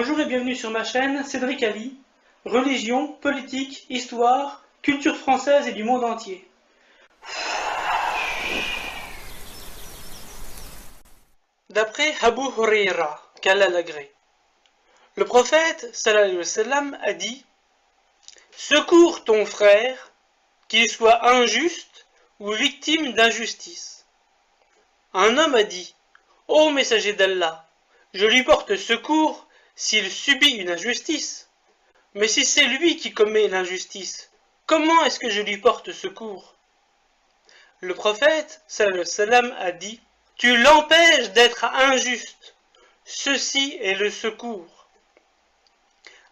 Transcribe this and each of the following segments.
Bonjour et bienvenue sur ma chaîne Cédric Ali, religion, politique, histoire, culture française et du monde entier. D'après Abu Huraira, qu'Allah l'agrée, le prophète sallallahu alayhi wa sallam a dit « Secours ton frère, qu'il soit injuste ou victime d'injustice. » Un homme a dit « Ô messager d'Allah, je lui porte secours s'il subit une injustice. Mais si c'est lui qui commet l'injustice, comment est-ce que je lui porte secours ?» Le prophète sallallahu alayhi wa sallam a dit « Tu l'empêches d'être injuste. Ceci est le secours. »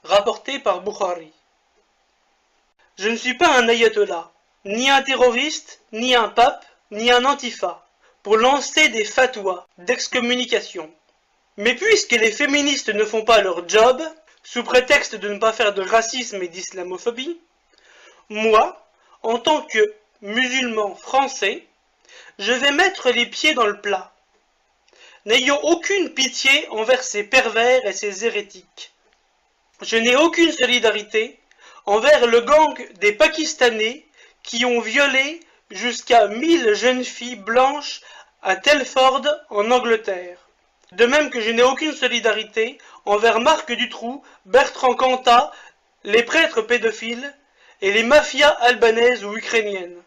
Rapporté par Bukhari. Je ne suis pas un ayatollah, ni un terroriste, ni un pape, ni un antifa, pour lancer des fatwas d'excommunication. Mais puisque les féministes ne font pas leur job, sous prétexte de ne pas faire de racisme et d'islamophobie, moi, en tant que musulman français, je vais mettre les pieds dans le plat, n'ayant aucune pitié envers ces pervers et ces hérétiques. Je n'ai aucune solidarité envers le gang des Pakistanais qui ont violé jusqu'à 1000 jeunes filles blanches à Telford en Angleterre. De même que je n'ai aucune solidarité envers Marc Dutroux, Bertrand Cantat, les prêtres pédophiles et les mafias albanaises ou ukrainiennes.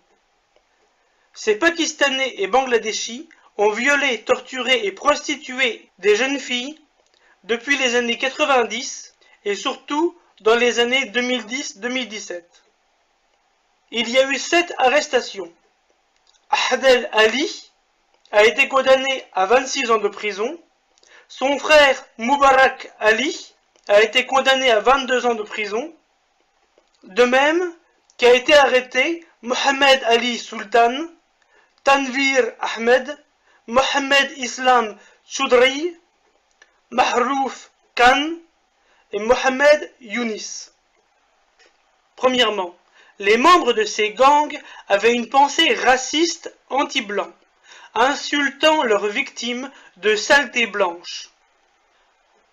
Ces Pakistanais et Bangladeshis ont violé, torturé et prostitué des jeunes filles depuis les années 90 et surtout dans les années 2010-2017. Il y a eu 7 arrestations. Ahdel Ali a été condamné à 26 ans de prison. Son frère Mubarak Ali a été condamné à 22 ans de prison. De même qu'a été arrêté Mohamed Ali Sultan, Tanvir Ahmed, Mohamed Islam Choudry, Mahrouf Khan et Mohamed Younis. Premièrement, les membres de ces gangs avaient une pensée raciste anti-blanc, insultant leurs victimes de saleté blanche.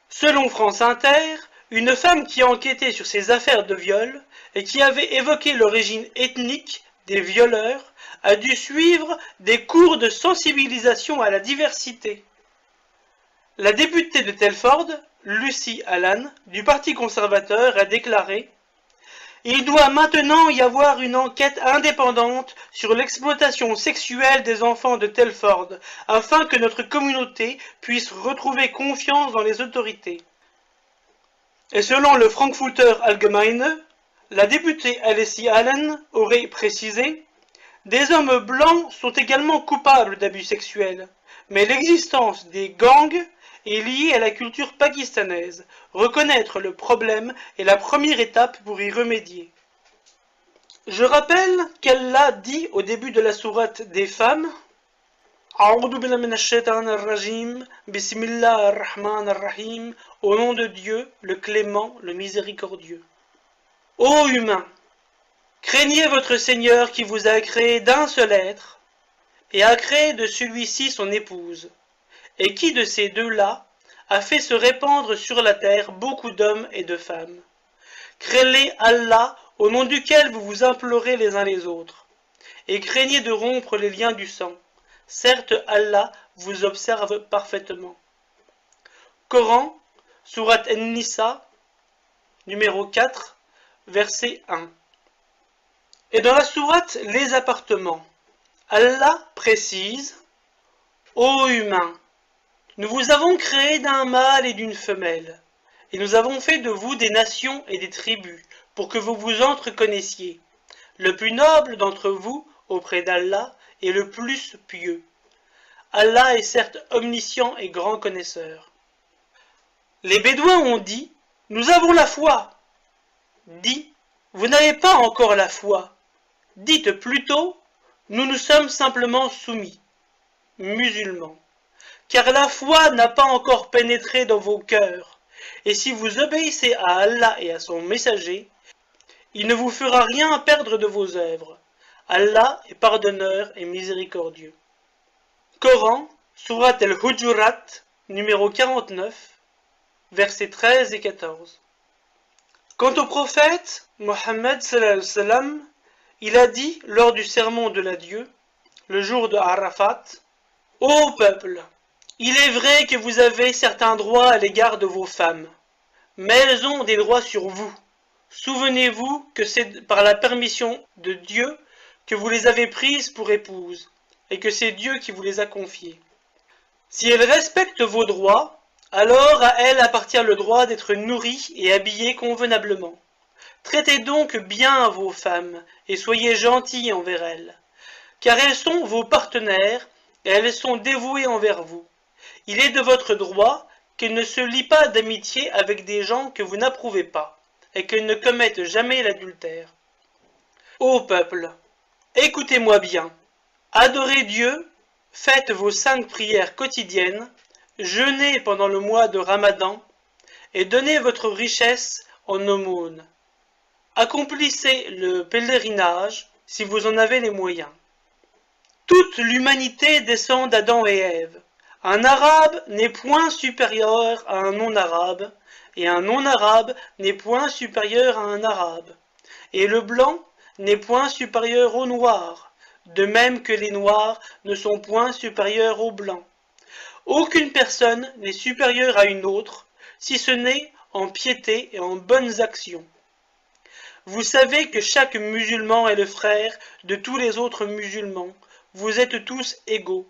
Selon France Inter, une femme qui a enquêté sur ces affaires de viol et qui avait évoqué l'origine ethnique des violeurs a dû suivre des cours de sensibilisation à la diversité. La députée de Telford, Lucy Allan, du Parti conservateur, a déclaré « Il doit maintenant y avoir une enquête indépendante sur l'exploitation sexuelle des enfants de Telford, afin que notre communauté puisse retrouver confiance dans les autorités. » Et selon le Frankfurter Allgemeine, la députée Alessi Allen aurait précisé « Des hommes blancs sont également coupables d'abus sexuels, mais l'existence des gangs est liée à la culture pakistanaise. Reconnaître le problème est la première étape pour y remédier. » Je rappelle qu'Allah dit au début de la sourate des femmes A'oudou billahi minash shaitanir rajim, Bismillahir rahmanir rahim, au nom de Dieu, le clément, le miséricordieux. Ô humains, craignez votre Seigneur qui vous a créé d'un seul être et a créé de celui-ci son épouse, et qui de ces deux-là a fait se répandre sur la terre beaucoup d'hommes et de femmes. Craignez Allah au nom duquel vous vous implorez les uns les autres, et craignez de rompre les liens du sang. Certes, Allah vous observe parfaitement. Coran, sourate An-Nisa, numéro 4, verset 1. Et dans la sourate Les appartements, Allah précise « Ô humains, nous vous avons créé d'un mâle et d'une femelle, et nous avons fait de vous des nations et des tribus, pour que vous vous entreconnaissiez. Le plus noble d'entre vous, auprès d'Allah, est le plus pieux. Allah est certes omniscient et grand connaisseur. » Les Bédouins ont dit « Nous avons la foi ». Dit « Vous n'avez pas encore la foi ». Dites plutôt « Nous nous sommes simplement soumis, musulmans. » Car la foi n'a pas encore pénétré dans vos cœurs. Et si vous obéissez à Allah et à son messager, il ne vous fera rien perdre de vos œuvres. Allah est pardonneur et miséricordieux. Coran, sourate al-Hujurat, numéro 49, versets 13 et 14. Quant au prophète, Mohammed sallallahu alayhi wa sallam, il a dit lors du sermon de l'adieu, le jour de Arafat, « Ô peuple, il est vrai que vous avez certains droits à l'égard de vos femmes, mais elles ont des droits sur vous. Souvenez-vous que c'est par la permission de Dieu que vous les avez prises pour épouses, et que c'est Dieu qui vous les a confiées. Si elles respectent vos droits, alors à elles appartient le droit d'être nourries et habillées convenablement. Traitez donc bien vos femmes, et soyez gentils envers elles, car elles sont vos partenaires, et elles sont dévouées envers vous. Il est de votre droit qu'elles ne se lient pas d'amitié avec des gens que vous n'approuvez pas, et qu'elles ne commettent jamais l'adultère. Ô peuple, écoutez-moi bien, adorez Dieu, faites vos 5 prières quotidiennes, jeûnez pendant le mois de Ramadan, et donnez votre richesse en aumône. Accomplissez le pèlerinage si vous en avez les moyens. Toute l'humanité descend d'Adam et Ève. Un arabe n'est point supérieur à un non-arabe, et un non-arabe n'est point supérieur à un arabe, et le blanc n'est point supérieur au noir, de même que les noirs ne sont point supérieurs aux blancs. Aucune personne n'est supérieure à une autre, si ce n'est en piété et en bonnes actions. Vous savez que chaque musulman est le frère de tous les autres musulmans. Vous êtes tous égaux.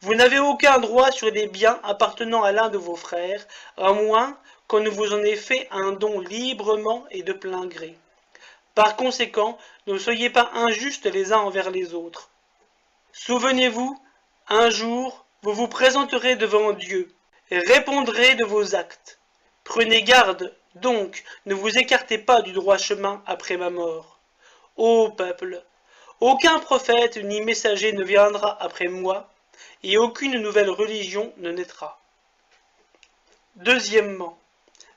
Vous n'avez aucun droit sur des biens appartenant à l'un de vos frères, à moins qu'on ne vous en ait fait un don librement et de plein gré. Par conséquent, ne soyez pas injustes les uns envers les autres. Souvenez-vous, un jour, vous vous présenterez devant Dieu et répondrez de vos actes. Prenez garde, donc, ne vous écartez pas du droit chemin après ma mort. Ô peuple, aucun prophète ni messager ne viendra après moi, et aucune nouvelle religion ne naîtra. Deuxièmement,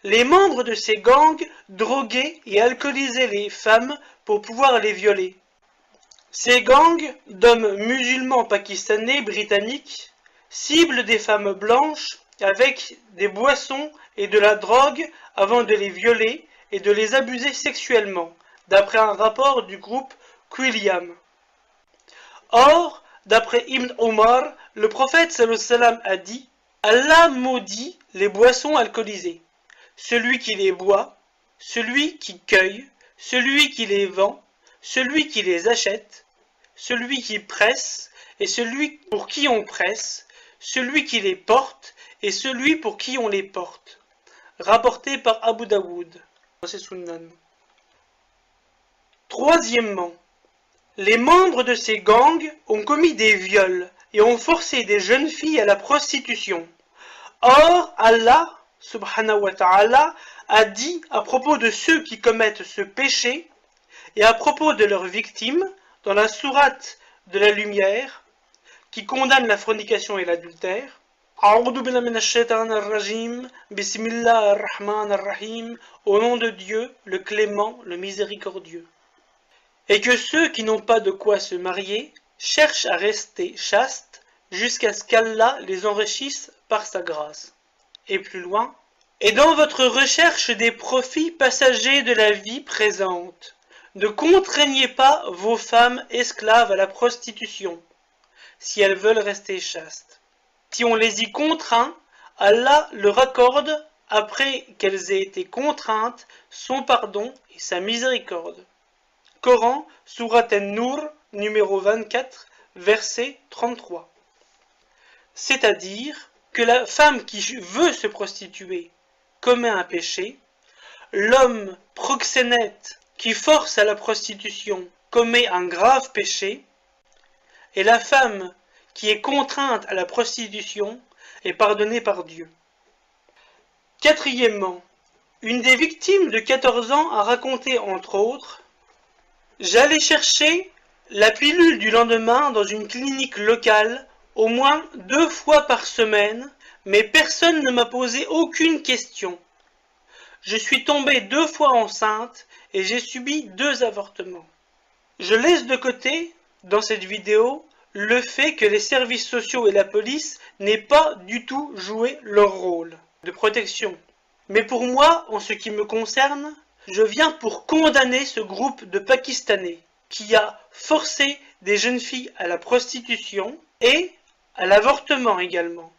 les membres de ces gangs droguaient et alcoolisaient les femmes pour pouvoir les violer. Ces gangs d'hommes musulmans pakistanais britanniques ciblent des femmes blanches avec des boissons et de la drogue avant de les violer et de les abuser sexuellement, d'après un rapport du groupe Quilliam. Or, d'après Ibn Omar, le prophète sallallahu alayhi wa sallam a dit « Allah maudit les boissons alcoolisées, celui qui les boit, celui qui cueille, celui qui les vend, celui qui les achète, celui qui presse et celui pour qui on presse, celui qui les porte et celui pour qui on les porte. » Rapporté par Abu Daoud. C'est Sunan. Troisièmement, les membres de ces gangs ont commis des viols et ont forcé des jeunes filles à la prostitution. Or, Allah, subhanahu wa ta'ala, a dit à propos de ceux qui commettent ce péché et à propos de leurs victimes, dans la sourate de la lumière, qui condamne la fornication et l'adultère, A'udhu billahi minash shaitanir rajim, bismillahir rahmanir rahim, au nom de Dieu, le clément, le miséricordieux. Et que ceux qui n'ont pas de quoi se marier cherchent à rester chastes jusqu'à ce qu'Allah les enrichisse par sa grâce. Et plus loin, et dans votre recherche des profits passagers de la vie présente, ne contraignez pas vos femmes esclaves à la prostitution, si elles veulent rester chastes. Si on les y contraint, Allah leur accorde, après qu'elles aient été contraintes, son pardon et sa miséricorde. Coran, Sourate An-Nur, numéro 24, verset 33. C'est-à-dire que la femme qui veut se prostituer commet un péché, l'homme proxénète qui force à la prostitution commet un grave péché, et la femme qui est contrainte à la prostitution est pardonnée par Dieu. Quatrièmement, une des victimes de 14 ans a raconté entre autres « J'allais chercher la pilule du lendemain dans une clinique locale au moins 2 fois par semaine, mais personne ne m'a posé aucune question. Je suis tombée 2 fois enceinte et j'ai subi 2 avortements. » Je laisse de côté, dans cette vidéo, le fait que les services sociaux et la police n'aient pas du tout joué leur rôle de protection. Mais pour moi, en ce qui me concerne, je viens pour condamner ce groupe de Pakistanais qui a forcé des jeunes filles à la prostitution et à l'avortement également.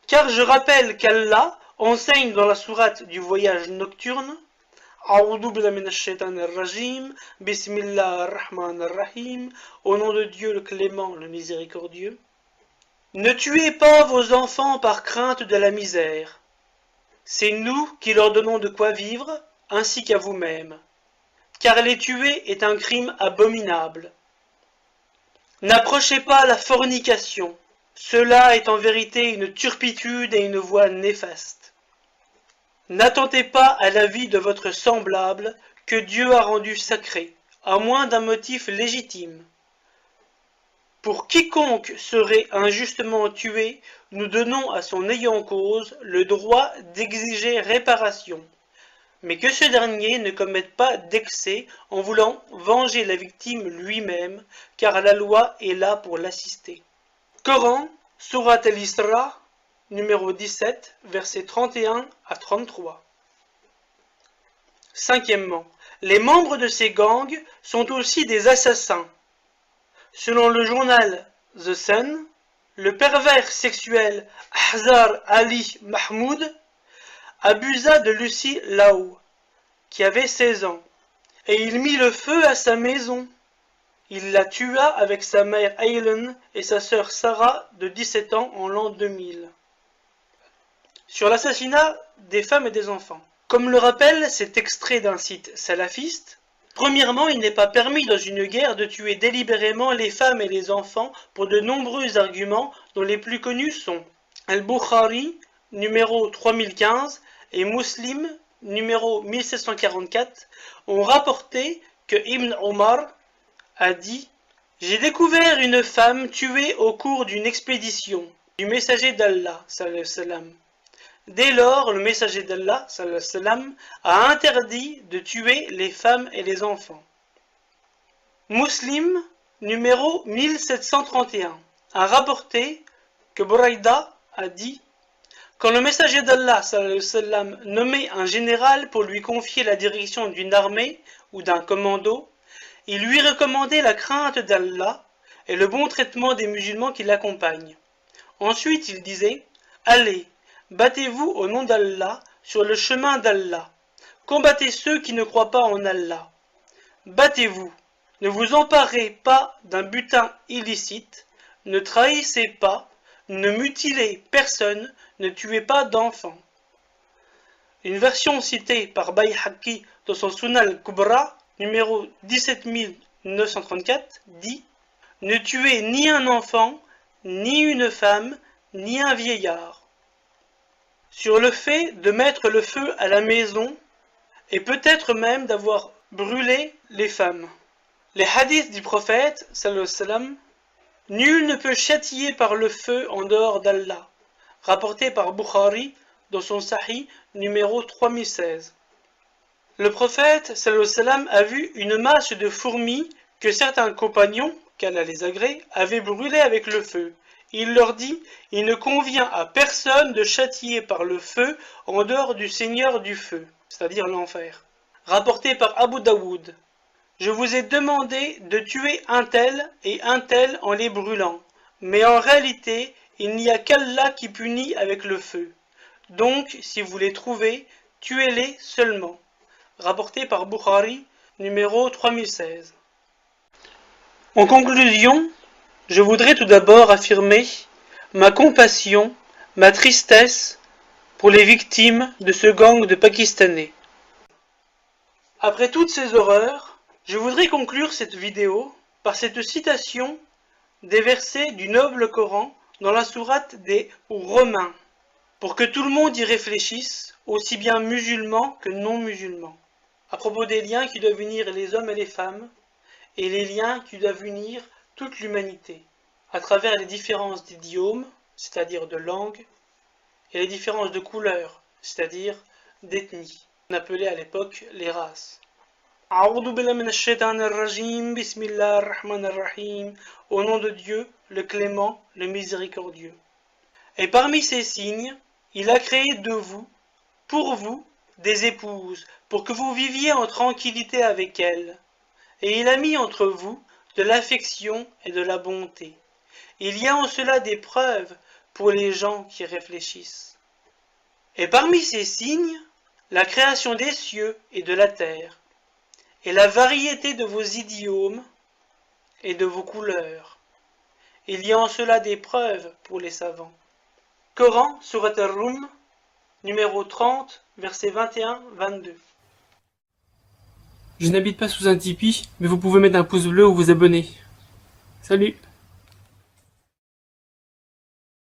Car je rappelle qu'Allah enseigne dans la sourate du voyage nocturne A'oudou billahi minash shaitanir rajim, Bismillahir rahmanir rahim, au nom de Dieu le clément, le miséricordieux. Ne tuez pas vos enfants par crainte de la misère. C'est nous qui leur donnons de quoi vivre, ainsi qu'à vous-mêmes. Car les tuer est un crime abominable. N'approchez pas la fornication. Cela est en vérité une turpitude et une voie néfaste. N'attentez pas à la vie de votre semblable que Dieu a rendu sacré, à moins d'un motif légitime. Pour quiconque serait injustement tué, nous donnons à son ayant cause le droit d'exiger réparation, mais que ce dernier ne commette pas d'excès en voulant venger la victime lui-même, car la loi est là pour l'assister. Coran, Surat al-Isra, numéro 17, versets 31 à 33. Cinquièmement, les membres de ces gangs sont aussi des assassins. Selon le journal The Sun, le pervers sexuel Ahzar Ali Mahmoud abusa de Lucy Lau, qui avait 16 ans, et il mit le feu à sa maison. Il la tua avec sa mère Aylan et sa sœur Sarah de 17 ans en l'an 2000. Sur l'assassinat des femmes et des enfants. Comme le rappelle cet extrait d'un site salafiste, premièrement, il n'est pas permis dans une guerre de tuer délibérément les femmes et les enfants pour de nombreux arguments dont les plus connus sont Al-Bukhari, numéro 3015, et Muslim, numéro 1744, ont rapporté que Ibn Omar a dit « J'ai découvert une femme tuée au cours d'une expédition du messager d'Allah, sallallahu alayhi wa sallam. Dès lors, le messager d'Allah, sallallahu alayhi wa sallam, a interdit de tuer les femmes et les enfants. » Muslim, numéro 1731, a rapporté que Buraïda a dit « Quand le messager d'Allah, sallallahu alayhi wa sallam, nommait un général pour lui confier la direction d'une armée ou d'un commando, il lui recommandait la crainte d'Allah et le bon traitement des musulmans qui l'accompagnent. Ensuite, il disait « Allez, battez-vous au nom d'Allah sur le chemin d'Allah. Combattez ceux qui ne croient pas en Allah. Battez-vous. Ne vous emparez pas d'un butin illicite. Ne trahissez pas. Ne mutilez personne. Ne tuez pas d'enfants. » Une version citée par Bayhaqi dans son Sunan al-Kubra, numéro 17934, dit « Ne tuez ni un enfant, ni une femme, ni un vieillard. » Sur le fait de mettre le feu à la maison et peut-être même d'avoir brûlé les femmes. Les hadiths du prophète, sallallahu alayhi wa sallam, nul ne peut châtier par le feu en dehors d'Allah, rapporté par Bukhari dans son Sahih numéro 3016. Le prophète, sallallahu alayhi wa sallam, a vu une masse de fourmis que certains compagnons, qu'Allah les agrée, avaient brûlées avec le feu. Il leur dit, il ne convient à personne de châtier par le feu en dehors du Seigneur du feu, c'est-à-dire l'enfer. Rapporté par Abu Daoud, je vous ai demandé de tuer un tel et un tel en les brûlant, mais en réalité, il n'y a qu'Allah qui punit avec le feu. Donc, si vous les trouvez, tuez-les seulement. Rapporté par Bukhari, numéro 3016. En conclusion, je voudrais tout d'abord affirmer ma compassion, ma tristesse pour les victimes de ce gang de Pakistanais. Après toutes ces horreurs, je voudrais conclure cette vidéo par cette citation des versets du noble Coran dans la sourate des Romains, pour que tout le monde y réfléchisse, aussi bien musulmans que non musulmans, à propos des liens qui doivent unir les hommes et les femmes, et les liens qui doivent unir toute l'humanité, à travers les différences d'idiomes, c'est-à-dire de langue, et les différences de couleur, c'est-à-dire d'ethnie, on appelait à l'époque les races. A'oudou billahi minash shaitanir rajim, Bismillahir rahmanir rahim, au nom de Dieu, le clément, le miséricordieux. Et parmi ces signes, il a créé de vous pour vous des épouses, pour que vous viviez en tranquillité avec elles. Et il a mis entre vous de l'affection et de la bonté. Il y a en cela des preuves pour les gens qui réfléchissent. Et parmi ces signes, la création des cieux et de la terre, et la variété de vos idiomes et de vos couleurs. Il y a en cela des preuves pour les savants. Coran, Surat al-Rum, numéro 30, versets 21-22. Je n'habite pas sous un tipi, mais vous pouvez mettre un pouce bleu ou vous abonner. Salut!